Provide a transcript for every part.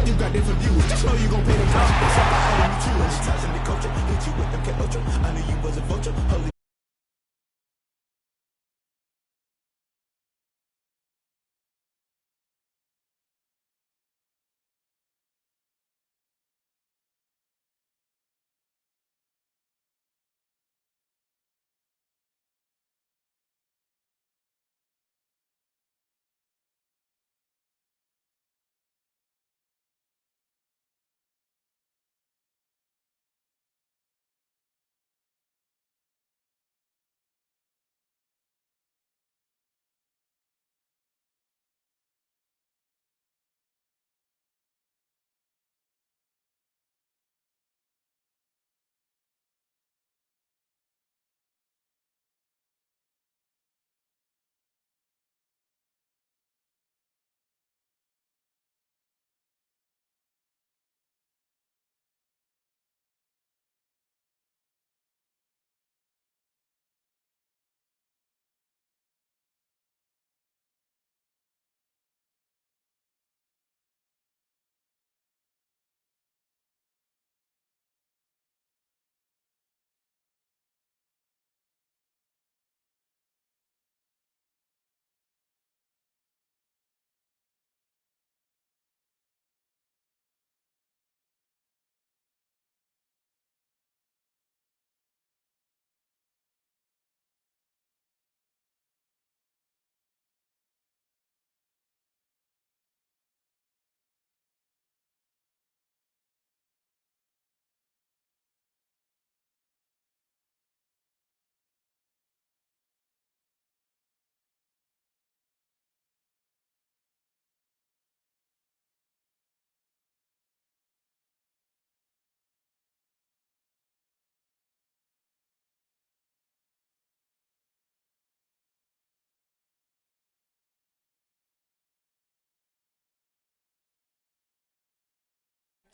you got different views. Just know you gon' pay the cost. Except I owe you too. Every ties in the culture. Hit you with them cat ultra. I knew you was a vulture. Holy.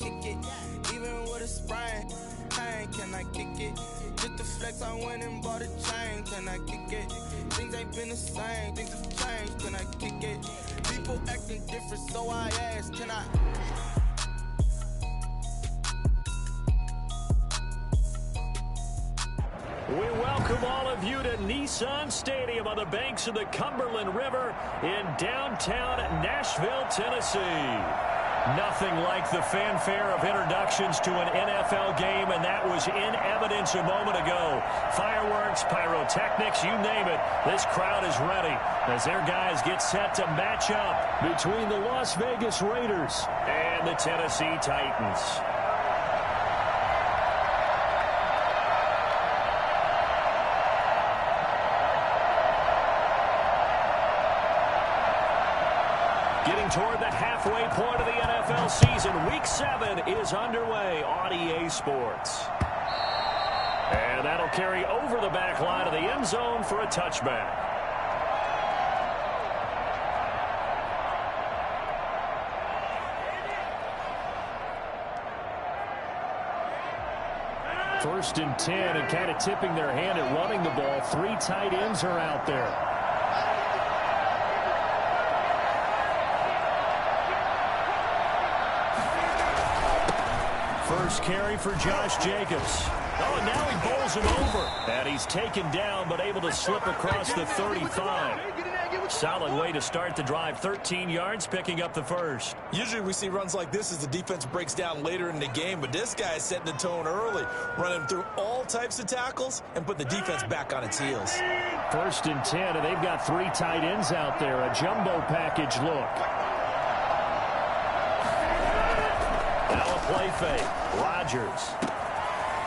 Kick it, even with a sprain. Pain, can I kick it? Just the flex, I went and bought a chain. Can I kick it? Things ain't been the same, things have changed. Can I kick it? People acting different, so I asked, can I? We welcome all of you to Nissan Stadium on the banks of the Cumberland River in downtown Nashville, Tennessee. Nothing like the fanfare of introductions to an NFL game, and that was in evidence a moment ago. Fireworks, pyrotechnics, you name it. This crowd is ready as their guys get set to match up between the Las Vegas Raiders and the Tennessee Titans. Getting toward the halfway point of the NFL season. Week 7 is underway on EA Sports. And that'll carry over the back line of the end zone for a touchback. First and 10, and kind of tipping their hand at running the ball. 3 tight ends are out there. First carry for Josh Jacobs. Oh, and now he bowls him over. And he's taken down, but able to slip across the 35. Solid way to start the drive. 13 yards, picking up the first. Usually we see runs like this as the defense breaks down later in the game, but this guy is setting the tone early, running through all types of tackles and put the defense back on its heels. First and 10, and they've got 3 tight ends out there. A jumbo package look. Now a play fake. Rodgers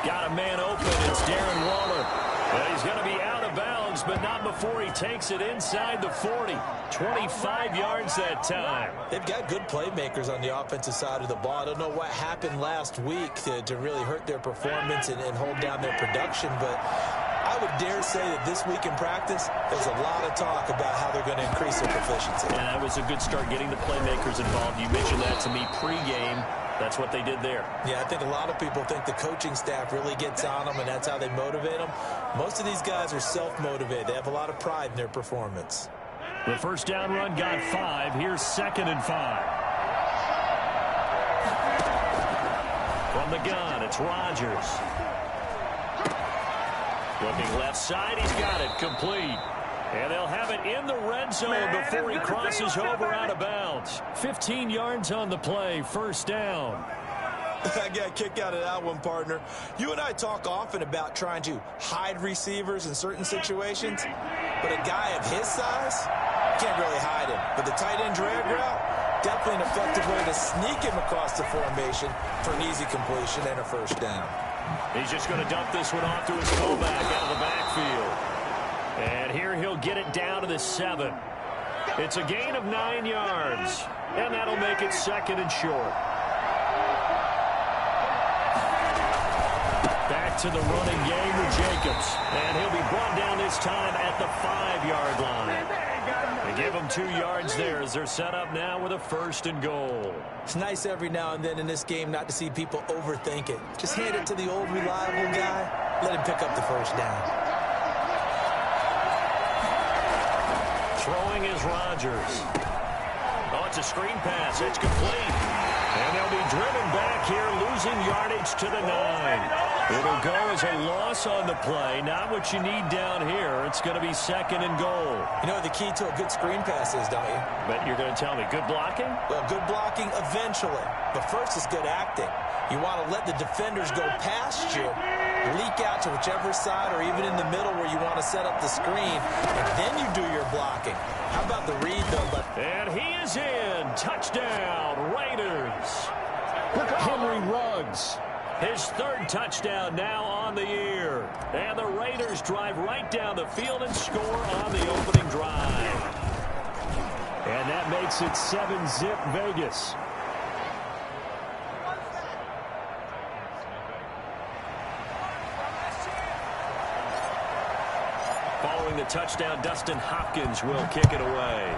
got a man open. It's Darren Waller. And he's going to be out of bounds, but not before he takes it inside the 40. 25 yards that time. They've got good playmakers on the offensive side of the ball. I don't know what happened last week to really hurt their performance and hold down their production, but I would dare say that this week in practice, there's a lot of talk about how they're going to increase their proficiency. And that was a good start getting the playmakers involved. You mentioned that to me pregame. That's what they did there. Yeah, I think a lot of people think the coaching staff really gets on them, and that's how they motivate them. Most of these guys are self-motivated. They have a lot of pride in their performance. The first down run got 5. Here's 2nd and 5. From the gun, it's Rodgers. Looking left side, he's got it complete. And they'll have it in the red zone before he crosses over out of bounds. 15 yards on the play, first down. I got a kick out of that one, partner. You and I talk often about trying to hide receivers in certain situations, but a guy of his size, can't really hide him. But the tight end drag route, definitely an effective way to sneak him across the formation for an easy completion and a first down. He's just going to dump this one off to his fullback out of the backfield. And here he'll get it down to the 7. It's a gain of 9 yards, and that'll make it second and short. Back to the running game with Jacobs. And he'll be brought down this time at the 5-yard line. They give him 2 yards there as they're set up now with a first and goal. It's nice every now and then in this game not to see people overthink it. Just hand it to the old reliable guy. Let him pick up the first down. Throwing is Rodgers. Oh, it's a screen pass. It's complete. And they'll be driven back here, losing yardage to the 9. It'll go as a loss on the play. Not what you need down here. It's going to be second and goal. You know what the key to a good screen pass is, don't you? But you're going to tell me good blocking? Well, good blocking eventually. But first is good acting. You want to let the defenders go past you, leak out to whichever side or even in the middle where you want to set up the screen, and then you do your blocking. How about the read, though? And he is in. Touchdown, Raiders. Henry Ruggs. His 3rd touchdown now on the year. And the Raiders drive right down the field and score on the opening drive. And that makes it 7-zip Vegas. Following the touchdown, Dustin Hopkins will kick it away.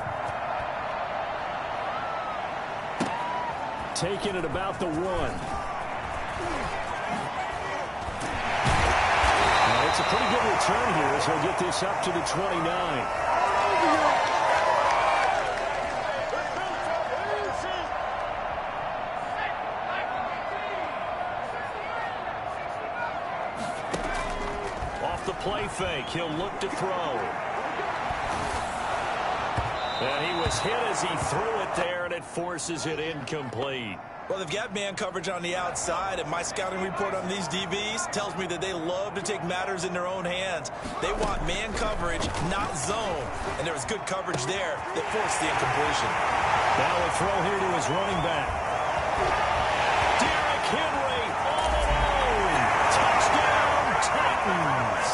Taking it about the 1. It's a pretty good return here as he'll get this up to the 29. Off the play fake, he'll look to throw. And he was hit as he threw it there, and it forces it incomplete. Well, they've got man coverage on the outside, and my scouting report on these DBs tells me that they love to take matters in their own hands. They want man coverage, not zone. And there was good coverage there that forced the incompletion. Now a throw here to his running back. Derrick Henry all alone. Touchdown, Titans.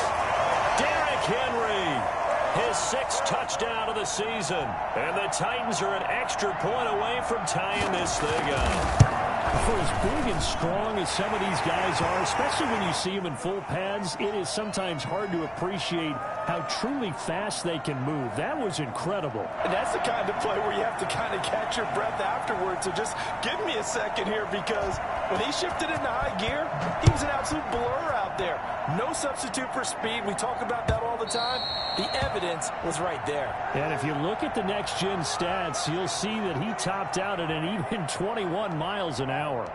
Derrick Henry, his 6th touchdown of the season. And the Titans are an extra point away from tying this thing up. For as big and strong as some of these guys are, especially when you see them in full pads, it is sometimes hard to appreciate how truly fast they can move. That was incredible. And that's the kind of play where you have to kind of catch your breath afterwards. So just give me a second here, because when he shifted into high gear, he was an absolute blur out there. No substitute for speed. We talk about that all the time. The evidence was right there. And if you look at the next-gen stats, you'll see that he topped out at an even 21 miles an hour.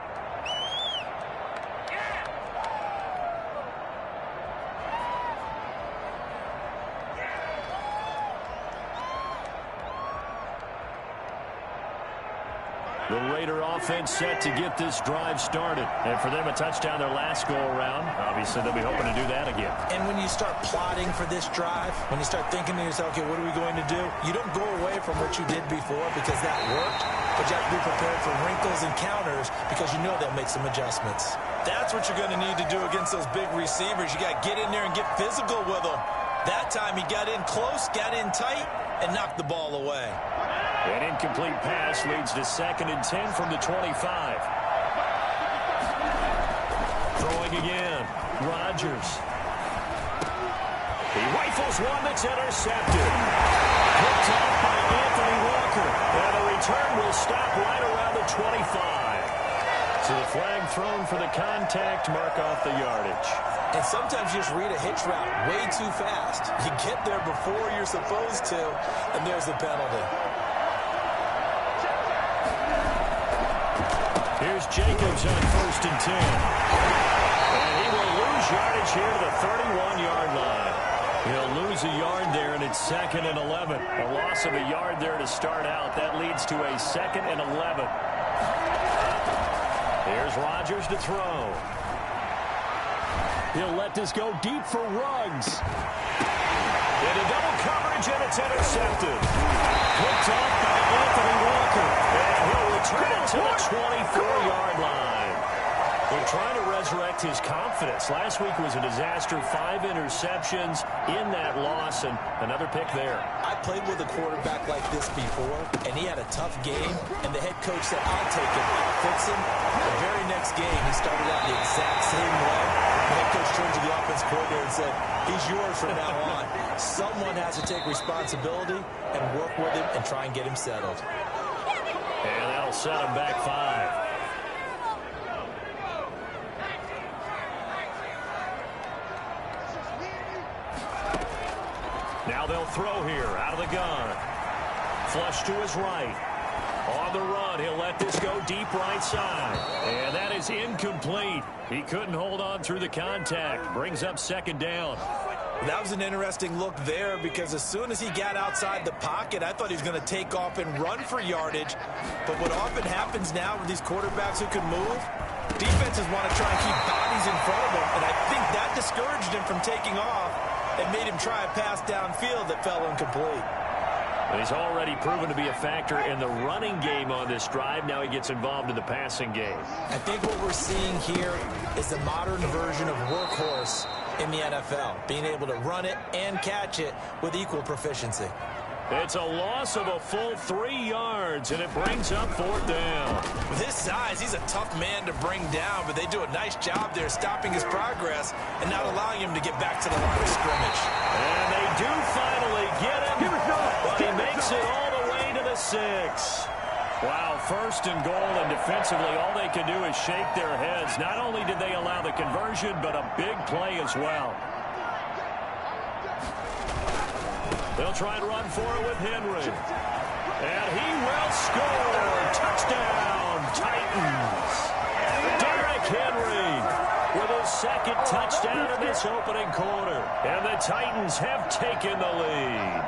The Raider offense set to get this drive started. And for them, a touchdown their last go-around. Obviously, they'll be hoping to do that again. And when you start plotting for this drive, when you start thinking to yourself, okay, what are we going to do? You don't go away from what you did before because that worked, but you have to be prepared for wrinkles and counters because you know they'll make some adjustments. That's what you're going to need to do against those big receivers. You got to get in there and get physical with them. That time he got in close, got in tight, and knocked the ball away. An incomplete pass leads to 2nd and 10 from the 25. Throwing again. Rodgers. He rifles one that's intercepted. Picked off by Anthony Walker. And the return will stop right around the 25. So the flag thrown for the contact, mark off the yardage. And sometimes you just read a hitch route way too fast. You get there before you're supposed to, and there's the penalty. Here's Jacobs on 1st and 10. And he will lose yardage here to the 31-yard line. He'll lose a yard there, and it's 2nd and 11. A loss of a yard there to start out. That leads to a 2nd and 11. Here's Rodgers to throw. He'll let this go deep for Ruggs. Into double coverage, and it's intercepted. Picked off by Anthony Walker. And he'll return it to the 24-yard line. They're trying to resurrect his confidence. Last week was a disaster. 5 interceptions in that loss, and another pick there. I played with a quarterback like this before, and he had a tough game, and the head coach said, I'll take him, I'll fix him. The very next game, he started out the exact same way. The head coach turned to the offense coordinator and said, he's yours from now on. Someone has to take responsibility and work with him and try and get him settled. And that'll set him back 5. Now they'll throw here out of the gun. Flush to his right. On the run, he'll let this go deep right side. And that is incomplete. He couldn't hold on through the contact. Brings up 2nd down. That was an interesting look there because as soon as he got outside the pocket, I thought he was going to take off and run for yardage. But what often happens now with these quarterbacks who can move, defenses want to try and keep bodies in front of them. And I think that discouraged him from taking off and made him try a pass downfield that fell incomplete. He's already proven to be a factor in the running game on this drive. Now he gets involved in the passing game. I think what we're seeing here is the modern version of workhorse in the NFL, being able to run it and catch it with equal proficiency. It's a loss of a full 3 yards, and it brings up 4th down. With his size, he's a tough man to bring down, but they do a nice job there stopping his progress and not allowing him to get back to the line of scrimmage. And they do finally get him, but he makes it all the way to the 6. Wow, 1st and goal, and defensively all they can do is shake their heads. Not only did they allow the conversion, but a big play as well. They'll try and run for it with Henry. And he will score. Touchdown, Titans. Derrick Henry with his 2nd touchdown in this opening quarter. And the Titans have taken the lead.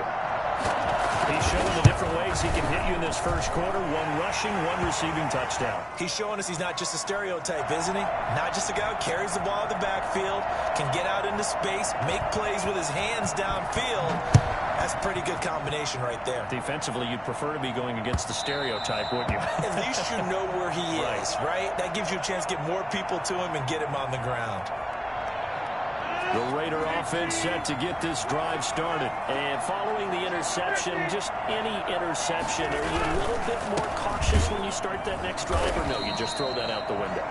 He's showing the different ways he can hit you in this first quarter. 1 rushing, 1 receiving touchdown. He's showing us he's not just a stereotype, isn't he? Not just a guy who carries the ball in the backfield, can get out into space, make plays with his hands downfield. That's a pretty good combination right there. Defensively, you'd prefer to be going against the stereotype, wouldn't you? At least you know where he is, right? That gives you a chance to get more people to him and get him on the ground. The Raider offense set to get this drive started. And following the interception, just any interception, are you a little bit more cautious when you start that next drive, or no, you just throw that out the window?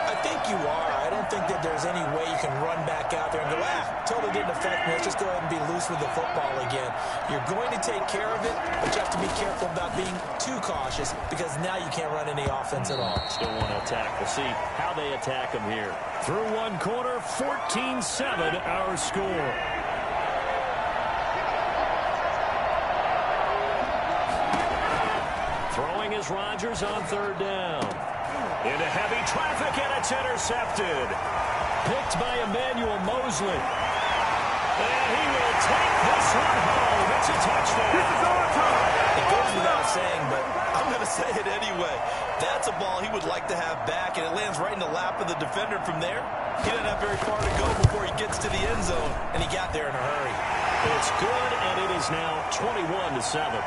I think you are. I don't think that there's any way you can run back out there and go, totally didn't affect me. Let's just go ahead and be loose with the football again. You're going to take care of it, but you have to be careful about being too cautious because now you can't run any offense at all. Still want to attack. We'll see how they attack them here. Through 1 quarter, 14-7 our score. Throwing is Rodgers on 3rd down. Into heavy traffic, and it's intercepted. Picked by Emmanuel Mosley. And he will take this one home. It's a touchdown. It goes without saying, but I'm going to say it anyway. That's a ball he would like to have back, and it lands right in the lap of the defender from there. He doesn't have very far to go before he gets to the end zone, and he got there in a hurry. It's good, and it is now 21-7.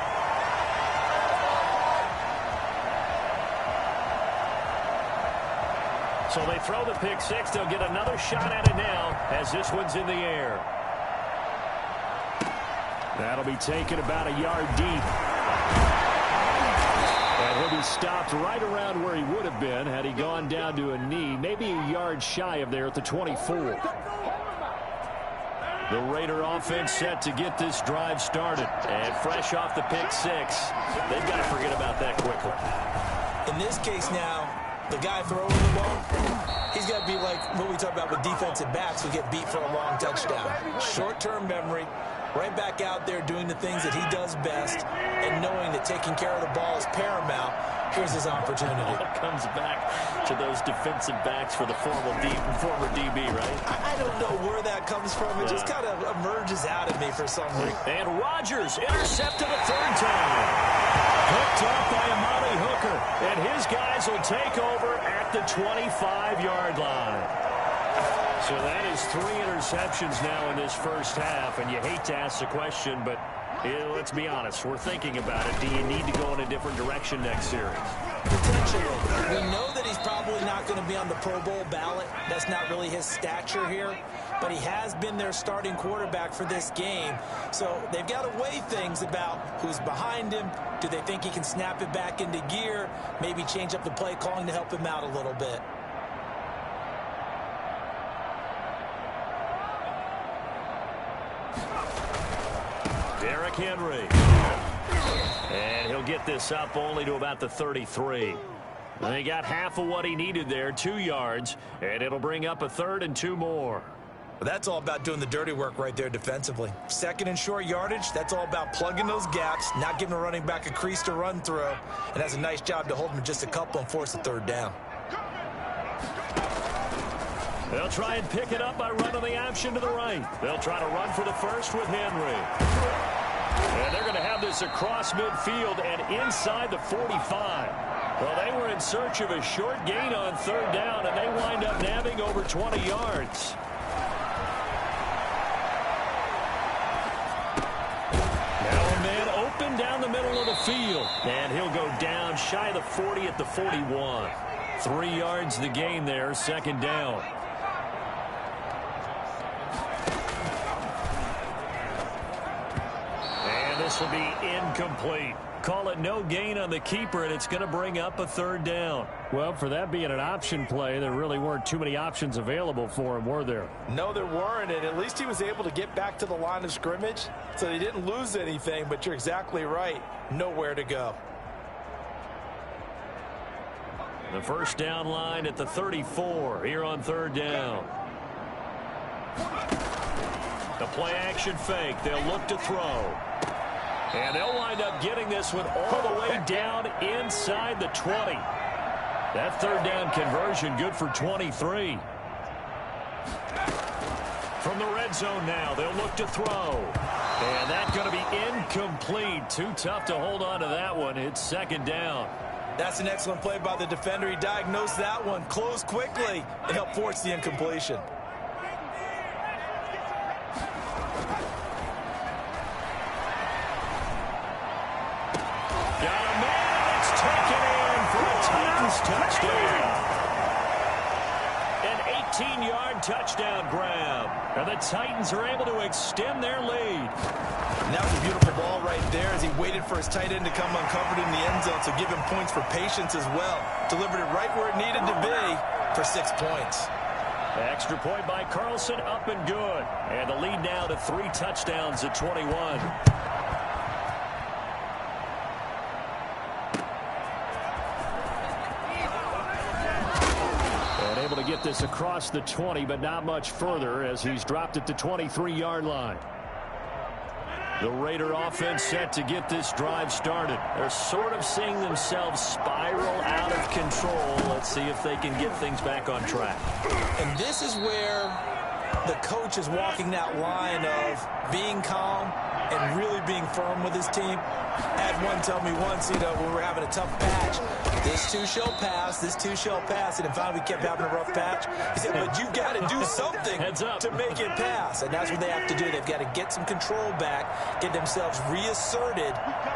So they throw the pick 6. They'll get another shot at it now as this one's in the air. That'll be taken about a yard deep. And he'll be stopped right around where he would have been had he gone down to a knee, maybe a yard shy of there at the 24. The Raider offense set to get this drive started. And fresh off the pick 6, they've got to forget about that quickly. In this case now, the guy throwing the ball, he's got to be like what we talk about with defensive backs who get beat for a long touchdown. Short-term memory, right back out there doing the things that he does best and knowing that taking care of the ball is paramount. Here's his opportunity. It comes back to those defensive backs for the former DB, right? I don't know where that comes from. It just kind of emerges out of me for some reason. And Rodgers intercepted a third time. Hooked up by Amani Hooker. And his guys will take over at the 25-yard line. So that is 3 interceptions now in this first half. And you hate to ask the question, but let's be honest. We're thinking about it. Do you need to go in a different direction next series? Potentially. We know that he's probably not going to be on the Pro Bowl ballot. That's not really his stature here. But he has been their starting quarterback for this game. So they've got to weigh things about who's behind him. Do they think he can snap it back into gear? Maybe change up the play calling to help him out a little bit. Derrick Henry. And he'll get this up only to about the 33. They got half of what he needed there, 2 yards, and it'll bring up a 3rd and 2 more. But that's all about doing the dirty work right there defensively. 2nd and short yardage, that's all about plugging those gaps, not giving a running back a crease to run through, and that's a nice job to hold him just a couple and force a 3rd down. They'll try and pick it up by running the option to the right. They'll try to run for the first with Henry. And they're going to have this across midfield and inside the 45. Well, they were in search of a short gain on 3rd down, and they wind up nabbing over 20 yards. Now a man open down the middle of the field. And he'll go down shy of the 40 at the 41. 3 yards the gain there, 2nd down. This will be incomplete. Call it no gain on the keeper, and it's going to bring up a 3rd down. Well, for that being an option play, there really weren't too many options available for him, were there? No, there weren't, and at least he was able to get back to the line of scrimmage, so he didn't lose anything, but you're exactly right. Nowhere to go. The first down line at the 34 here on 3rd down. The play action fake. They'll look to throw. And they'll wind up getting this one all the way down inside the 20. That 3rd down conversion good for 23. From the red zone now, they'll look to throw. And that's going to be incomplete. Too tough to hold on to that one. It's 2nd down. That's an excellent play by the defender. He diagnosed that one, closed quickly, and helped force the incompletion. Touchdown. An 18-yard touchdown grab. And the Titans are able to extend their lead. And that was a beautiful ball right there as he waited for his tight end to come uncovered in the end zone, so give him points for patience as well. Delivered it right where it needed to be for 6 points. Extra point by Carlson, up and good. And the lead now to 3 touchdowns at 21. Able to get this across the 20, but not much further as he's dropped at the 23-yard line. The Raider offense set to get this drive started. They're sort of seeing themselves spiral out of control. Let's see if they can get things back on track. And this is where the coach is walking that line of being calm and really being firm with his team. I had one tell me once, when we were having a tough patch, this too shall pass, this too shall pass, and finally we kept having a rough patch. He said, but you got to do something to make it pass, and that's what they have to do. They've got to get some control back, get themselves reasserted,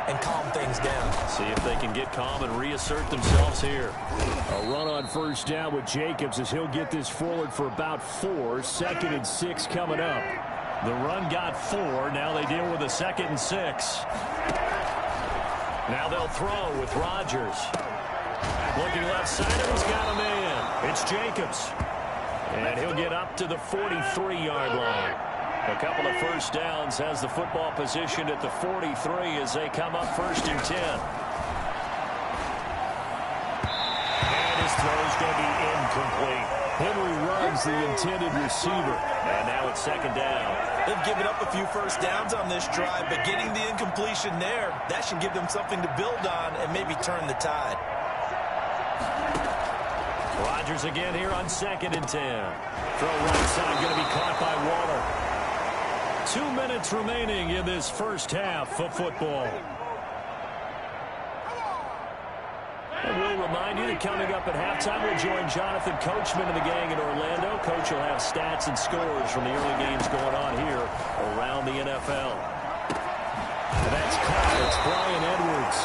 and calm things down. See if they can get calm and reassert themselves here. A run on 1st down with Jacobs as he'll get this forward for about 4. 2nd and 6 coming up. The run got 4. Now they deal with a 2nd and 6. Now they'll throw with Rodgers. Looking left side, and he's got him in. It's Jacobs. And he'll get up to the 43-yard line. A couple of first downs, has the football positioned at the 43 as they come up 1st and 10. And his throw's going to be incomplete. Henry runs Ruggs, the intended receiver. And now it's second down. They've given up a few first downs on this drive, but getting the incompletion there, that should give them something to build on and maybe turn the tide. Rodgers again here on 2nd and 10. Throw right side, going to be caught by Waller. 2 minutes remaining in this first half of football. And we'll remind you that coming up at halftime, we'll join Jonathan Coachman and the gang in Orlando. Coach will have stats and scores from the early games going on here around the NFL. And that's caught. It's Brian Edwards.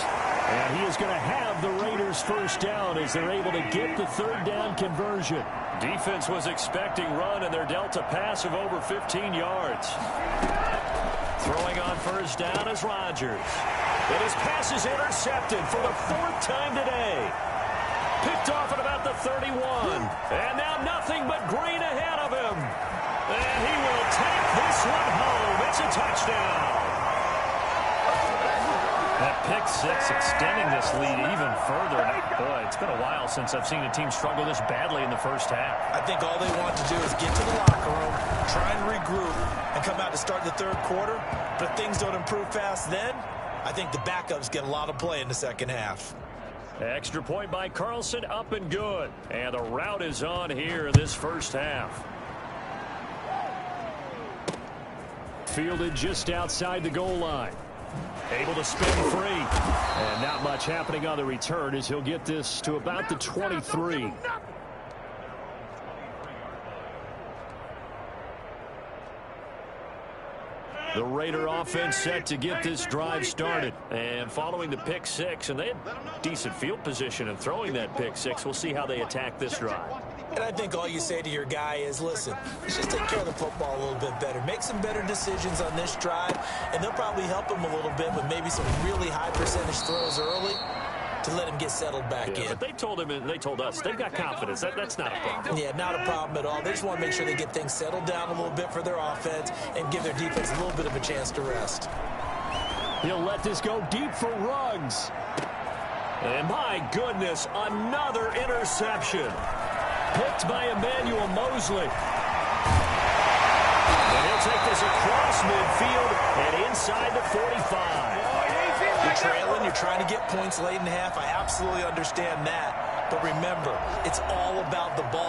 And he is going to have the Raiders first down as they're able to get the third down conversion. Defense was expecting run, and they're dealt a pass of over 15 yards. Throwing on first down is Rodgers. And his pass is intercepted for the 4th time today. Picked off at about the 31. And now nothing but green ahead of him. And he will take this one home. It's a touchdown. That pick six extending this lead even further. Boy, it's been a while since I've seen a team struggle this badly in the first half. I think all they want to do is get to the locker room, try and regroup, and come out to start the third quarter. But if things don't improve fast then, I think the backups get a lot of play in the second half. Extra point by Carlson, up and good. And the route is on here in this first half. Fielded just outside the goal line. Able to spin free. And not much happening on the return as he'll get this to about the 23. The Raider offense set to get this drive started. And following the pick six, and they had decent field position in throwing that pick six. We'll see how they attack this drive. And I think all you say to your guy is, listen, let's just take care of the football a little bit better. Make some better decisions on this drive, and they'll probably help him a little bit with maybe some really high percentage throws early to let him get settled back in. But they told him and they told us they've got confidence. That's not a problem. Yeah, not a problem at all. They just want to make sure they get things settled down a little bit for their offense and give their defense a little bit of a chance to rest. He'll let this go deep for Ruggs. And my goodness, another interception. Picked by Emmanuel Mosley. And he'll take this across midfield and inside the 45. You're trailing, you're trying to get points late in the half. I absolutely understand that. But remember, it's all about the ball.